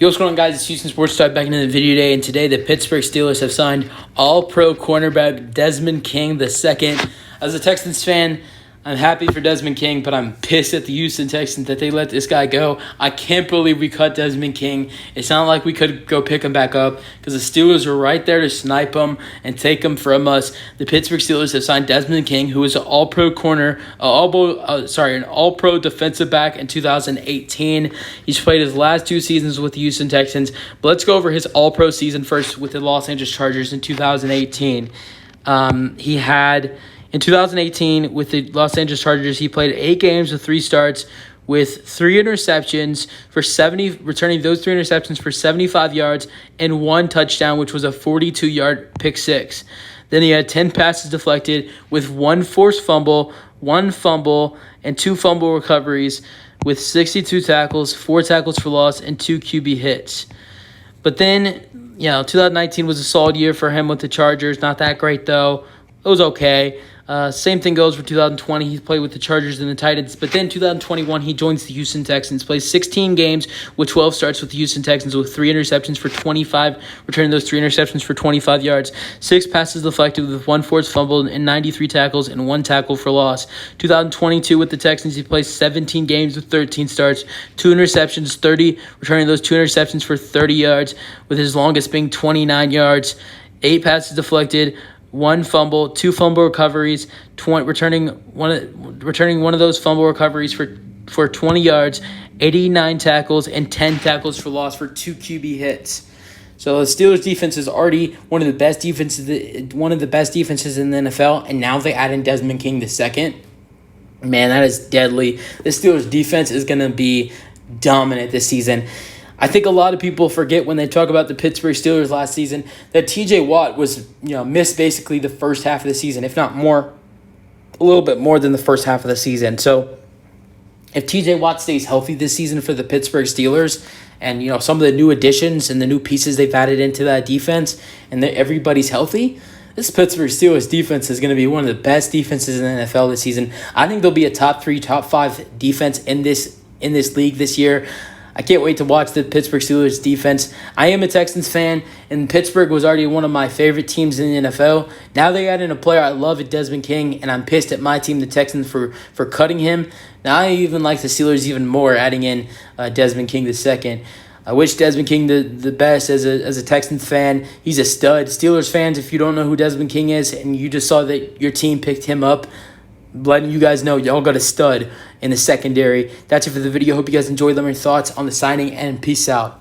Yo, what's going on, guys? It's Houston Sports Talk back into the video today, and today the Pittsburgh Steelers have signed All-Pro cornerback Desmond King II. As a Texans fan, I'm happy for Desmond King, but I'm pissed at the Houston Texans that they let this guy go. I can't believe we cut Desmond King. It's not like we could go pick him back up because the Steelers were right there to snipe him and take him from us. The Pittsburgh Steelers have signed Desmond King, who is an All-Pro an All-Pro defensive back in 2018. He's played his last 2 seasons with the Houston Texans. But let's go over his All-Pro season first with the Los Angeles Chargers in 2018. In 2018, with the Los Angeles Chargers, he played 8 games with 3 starts with 3 interceptions returning those 3 interceptions for 75 yards and 1 touchdown, which was a 42-yard pick six. Then he had 10 passes deflected with 1 forced fumble, 1 fumble, and 2 fumble recoveries with 62 tackles, 4 tackles for loss, and 2 QB hits. But then, 2019 was a solid year for him with the Chargers. Not that great, though. It was okay. Same thing goes for 2020. He played with the Chargers and the Titans. But then 2021, he joins the Houston Texans, plays 16 games with 12 starts with the Houston Texans with 3 interceptions for 25, returning those 3 interceptions for 25 yards, 6 passes deflected with 1 forced fumble and 93 tackles and 1 tackle for loss. 2022 with the Texans, he plays 17 games with 13 starts, 2 interceptions, 30, returning those 2 interceptions for 30 yards, with his longest being 29 yards, 8 passes deflected, 1 fumble, 2 fumble recoveries, returning one of those fumble recoveries for 20 yards, 89 tackles, and 10 tackles for loss for 2 QB hits. So the Steelers' defense is already one of the best defenses in the NFL, and now they add in Desmond King II. Man, that is deadly. The Steelers' defense is going to be dominant this season. I think a lot of people forget when they talk about the Pittsburgh Steelers last season that TJ Watt was, missed basically the first half of the season, if not more, a little bit more than the first half of the season. So if TJ Watt stays healthy this season for the Pittsburgh Steelers and, some of the new additions and the new pieces they've added into that defense and that everybody's healthy, this Pittsburgh Steelers defense is going to be one of the best defenses in the NFL this season. I think they'll be a top 3, top 5 defense in this league this year. I can't wait to watch the Pittsburgh Steelers defense. I am a Texans fan, and Pittsburgh was already one of my favorite teams in the NFL. Now they add in a player I love at Desmond King, and I'm pissed at my team, the Texans, for cutting him. Now I even like the Steelers even more, adding in Desmond King II. I wish Desmond King the best as a Texans fan. He's a stud. Steelers fans, if you don't know who Desmond King is, and you just saw that your team picked him up, letting you guys know y'all got a stud in the secondary. That's it for the video. Hope you guys enjoyed. Let me know your thoughts on the signing, and peace out.